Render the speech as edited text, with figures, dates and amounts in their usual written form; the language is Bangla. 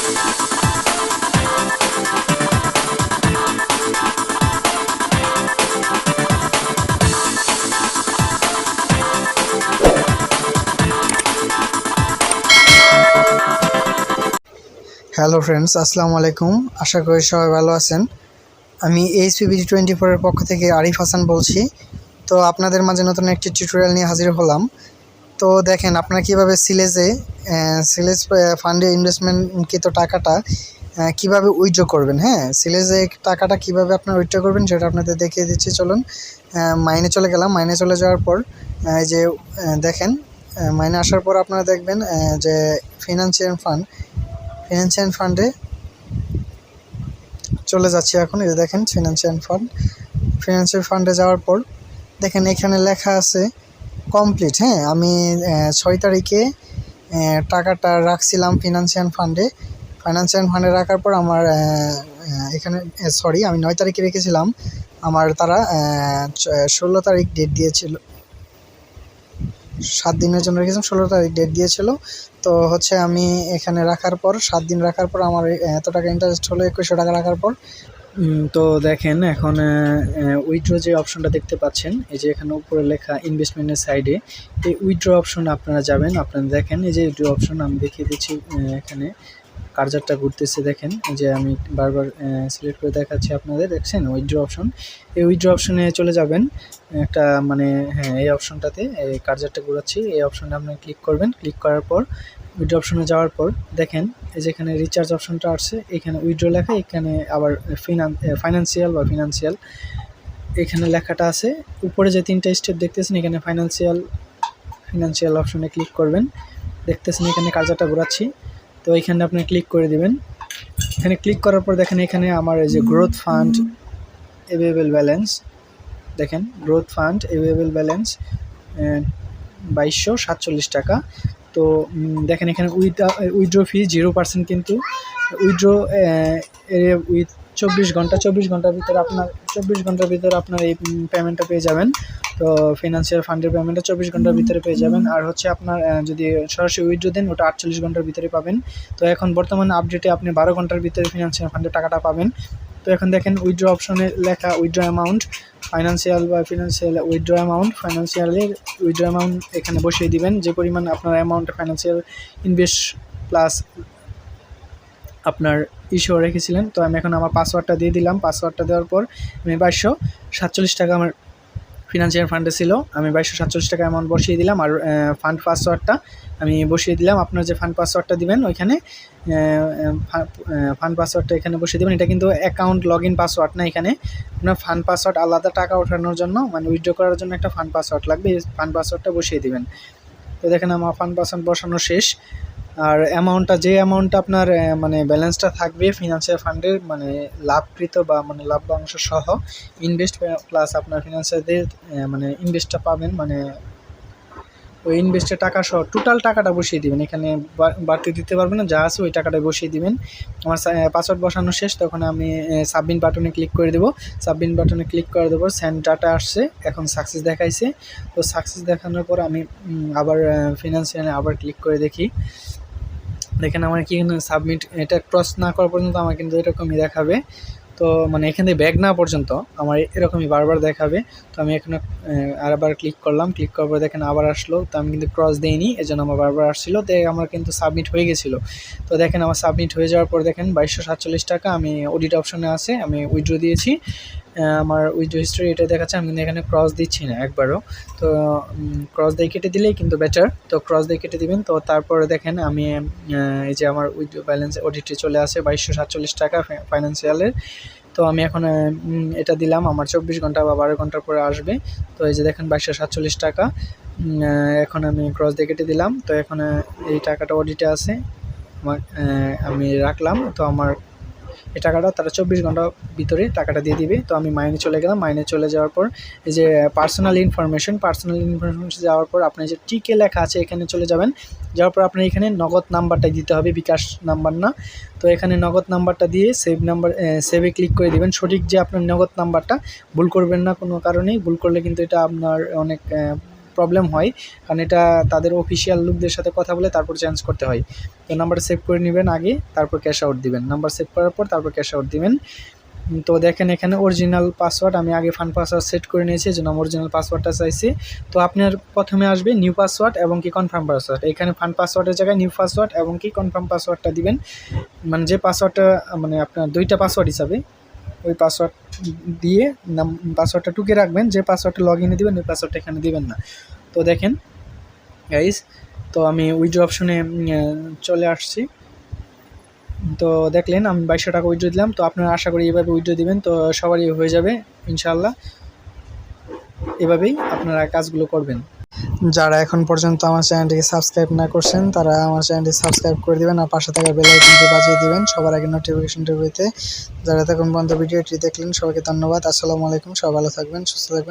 হ্যালো ফ্রেন্ডস, আসসালামু আলাইকুম। আশা করি সবাই ভালো আছেন। আমি HPBD24 এর পক্ষ থেকে আরিফ হাসান বলছি। তো আপনাদের মাঝে নতুন একটি টিউটোরিয়াল নিয়ে হাজির হলাম। তো দেখেন আপনারা কীভাবে সিলেজ ফান্ডে ইনভেস্টমেন্টকৃত টাকাটা কীভাবে উইথড্র করবেন। হ্যাঁ, সিলেজে টাকাটা কীভাবে আপনারা উইথড্র করবেন সেটা আপনাদের দেখিয়ে দিচ্ছি। চলুন মাইনে চলে গেলাম। মাইনে চলে যাওয়ার পর যে দেখেন মাইনে আসার পর আপনারা দেখবেন যে ফিনান্সিয়াল ফান্ডে চলে যাচ্ছি এখন। এই দেখেন ফিনান্সিয়াল ফান্ডে যাওয়ার পর দেখেন এখানে লেখা আছে কমপ্লিট। হ্যাঁ, আমি 6 তারিখে টাকাটা রাখছিলাম ফিনান্সিয়াল ফান্ডে রাখার পর আমার এখানে আমি 9 তারিখে রেখেছিলাম। আমার তারা 16 তারিখ ডেট দিয়েছিল, 7 দিনের জন্য রেখেছিলাম। 16 তারিখ ডেট দিয়েছিল। তো হচ্ছে আমি এখানে রাখার পর 7 দিন রাখার পর আমার এত টাকা ইন্টারেস্ট হলো 2100 টাকা রাখার পর। তো দেখেন এখন উইথড্র যে অপশনটা দেখতে পাচ্ছেন, এই যে এখানে উপরে লেখা ইনভেস্টমেন্টের সাইডে এই উইথড্র অপশন আপনারা যাবেন। আপনারা দেখেন এই যে উইথড্র অপশন আমি দেখিয়ে দিচ্ছি। এখানে কার্জারটা ঘুরতেছে, দেখেন যে আমি বারবার সিলেক্ট করে দেখাচ্ছি আপনাদের। দেখছেন উইথড্র অপশন, এই উইথড্র অপশনে চলে যাবেন একটা হ্যাঁ, এই অপশনটাতে এই কার্জারটা ঘুরাচ্ছি, এই অপশনে আপনি ক্লিক করবেন। ক্লিক করার পর উইথড্র অপশনে যাওয়ার পর দেখেন এই যে এখানে রিচার্জ অপশনটা আসছে, এখানে উইথড্র লেখা, এখানে আবার ফাইন্যান্সিয়াল এখানে লেখাটা আছে। উপরে যে 3টা স্টেপ দেখতেছেন, এখানে ফাইন্যান্সিয়াল অপশনে ক্লিক করবেন। দেখতেছেন এখানে কার্জারটা ঘোরাচ্ছি, তো এখানে আপনি ক্লিক করে দিবেন। এখানে ক্লিক করার পর দেখেন এখানে আমার এই যে গ্রোথ ফান্ড অ্যাভেলেবল ব্যালেন্স, দেখেন গ্রোথ ফান্ড অ্যাভেলেবল ব্যালেন্স 2247 টাকা। তো দেখেন এখানে উইথড্র ফি 0%, কিন্তু উইথড্র উইথ 24 ঘন্টার ভিতরে আপনার এই পেমেন্টটা পেয়ে যাবেন। তো ফিনান্সিয়াল ফান্ডের পেমেন্টটা 24 ঘন্টার ভিতরে পেয়ে যাবেন। আর হচ্ছে আপনার যদি সরাসরি উইথড্র দেন ওটা 48 ঘন্টার ভিতরে পাবেন। তো এখন বর্তমানে আপডেটে আপনি 12 ঘন্টার ভিতরে ফিনান্সিয়াল ফান্ডের টাকাটা পাবেন। তো এখন দেখেন উইথড্র অপশনে লেখা উইথড্র অ্যামাউন্ট, ফিনান্সিয়ালের উইথড্র অ্যামাউন্ট এখানে বসিয়ে দিবেন। যে পরিমাণ আপনার অ্যামাউন্ট ফাইন্যান্সিয়াল ইনভেস্ট প্লাস আপনার ইস্যু রেখেছিলেন। তো আমি এখন আমার পাসওয়ার্ডটা দিয়ে দিলাম। পাসওয়ার্ডটা দেওয়ার পর আমি 2247 টাকা আমার ফিনান্সিয়াল ফান্ডে ছিল, আমি 2247 টাকা অ্যামাউন্ট বসিয়ে দিলাম। আর ফান্ড পাসওয়ার্ডটা আমি বসিয়ে দিলাম। আপনার যে ফান্ড পাসওয়ার্ডটা দিবেন ওইখানে ফান্ড পাসওয়ার্ডটা এখানে বসিয়ে দেবেন। এটা কিন্তু অ্যাকাউন্ট লগ ইন পাসওয়ার্ড না, এখানে আপনার ফান্ড পাসওয়ার্ড আলাদা, টাকা ওঠানোর জন্য উইথড্র করার জন্য একটা ফান্ড পাসওয়ার্ড লাগবে। এই ফান্ড পাসওয়ার্ডটা বসিয়ে দিবেন। তো দেখেন আমার ফান্ড পাসওয়ার্ড বসানো শেষ। আর যে অ্যামাউন্টটা আপনার ব্যালেন্সটা থাকবে ফিনান্সিয়াল ফান্ডের লাভকৃত বা লাভ্যাংশ সহ ইনভেস্ট প্লাস আপনার ফিনান্সিয়ালদের ইনভেস্টটা পাবেন, ওই ইনভেস্টের টাকা সহ টোটাল টাকাটা বসিয়ে দিবেন। এখানে বাড়তি দিতে পারবেন না, যা আছে ওই টাকাটা বসিয়ে দিবেন। আমার পাসওয়ার্ড বসানো শেষ, তখন আমি সাবমিট বাটনে ক্লিক করে দেবো। সাবমিট বাটনে ক্লিক করে দেবো, সেন্ড ডাটা আসছে, এখন সাকসেস দেখাইছে। তো সাকসেস দেখানোর পর আমি আবার ফিনান্সিয়ালে আবার ক্লিক করে দেখি। দেখেন আমার কি সাবমিট এটা ক্রস না করা পর্যন্ত আমার কিন্তু এরকমই দেখাবে। তো এখান থেকে ব্যাক না পর্যন্ত আমার এরকমই বারবার দেখাবে। তো আমি এখানে আবার ক্লিক করলাম। ক্লিক করার পর দেখেন আবার আসলো। তো আমি কিন্তু ক্রস দিইনি, এজন্য আমার বারবার আসছিল। তো আমার কিন্তু সাবমিট হয়ে গেছিলো। তো দেখেন আমার সাবমিট হয়ে যাওয়ার পর দেখেন 2247 টাকা আমি অডিট অপশনে আছে, আমি উইথড্র দিয়েছি। আমার উইথড্র হিস্ট্রি এটা দেখাচ্ছে, আমি কিন্তু এখানে ক্রস দিচ্ছি না একবারও। তো ক্রস দিয়ে কেটে দিলেই কিন্তু বেটার। তো ক্রস দিয়ে কেটে দিবেন। তো তারপরে দেখেন আমি এই যে আমার উইথড্র ব্যালেন্স অডিটে চলে আসে 2247 টাকা ফাইন্যান্সিয়ালের। তো আমি এখন এটা দিলাম, আমার 24 ঘন্টা বা 12 ঘন্টার পরে আসবে। তো এই যে দেখেন 2247 টাকা এখন আমি ক্রস দিয়ে কেটে দিলাম। তো এখন এই টাকাটা অডিটে আছে, আমি রাখলাম। তো আমার এই টাকাটা তারা 24 ঘন্টার ভিতরে টাকাটা দিয়ে দিবে। তো আমি মাইনে চলে গেলাম। মাইনে চলে যাওয়ার পর এই যে পার্সোনাল ইনফরমেশন যাওয়ার পর আপনার যে টিকে লেখা আছে এখানে চলে যাবেন। যাওয়ার পর আপনার এখানে নগদ নাম্বারটা দিতে হবে, বিকাশ নাম্বার না। তো এখানে নগদ নাম্বারটা দিয়ে সেভে ক্লিক করে দিবেন। সঠিক যে আপনার নগদ নাম্বারটা, ভুল করবেন না কোনো কারণেই। ভুল করলে কিন্তু এটা আপনার অনেক প্রবলেম হয়, কারণ এটা তাদের অফিসিয়াল লোকদের সাথে কথা বলে তারপর চেঞ্জ করতে হয়। তো নাম্বারটা সেভ করে নেবেন আগে, তারপর ক্যাশ আউট দিবেন। নাম্বার সেভ করার পর তারপর ক্যাশ আউট দিবেন। তো দেখেন এখানে অরিজিনাল পাসওয়ার্ড আমি আগে ফান্ড পাসওয়ার্ড সেট করে নিয়েছি, এই জন্য আমি অরিজিনাল পাসওয়ার্ডটা চাইছি। তো আপনার প্রথমে আসবে নিউ পাসওয়ার্ড এবং কি কনফার্ম পাসওয়ার্ড। এখানে ফান্ড পাসওয়ার্ডের জায়গায় নিউ পাসওয়ার্ড এবং কি কনফার্ম পাসওয়ার্ডটা দিবেন, মানে যে পাসওয়ার্ডটা মানে আপনার দুইটা পাসওয়ার্ড হিসাবে ওই পাসওয়ার্ড দিয়ে পাসওয়ার্ডটা টুকে রাখবেন। যে পাসওয়ার্ডটা লগ ইনে দেবেন ওই পাসওয়ার্ডটা এখানে দিবেন না। তো দেখেন গাইস, তো আমি উইথড্র অপশনে চলে আসছি। তো দেখলেন আমি 2200 টাকা উইথড্র দিলাম। তো আপনারা আশা করি এভাবে উইথড্র দিবেন, তো সবারই হয়ে যাবে ইনশাআল্লাহ। এভাবেই আপনারা কাজগুলো করবেন। যারা এখন পর্যন্ত আমার চ্যানেলটিকে সাবস্ক্রাইব না করছেন তারা আমার চ্যানেলটি সাবস্ক্রাইব করে দিবেন আর পাশে থাকা বেল আইকনটি বাজিয়ে দিবেন সবার আগে নোটিফিকেশনটি পেতে। যারা এখন পর্যন্ত ভিডিওটি দেখলেন সবাইকে ধন্যবাদ। আসসালামু আলাইকুম। সবাই ভালো থাকবেন, সুস্থ থাকবেন।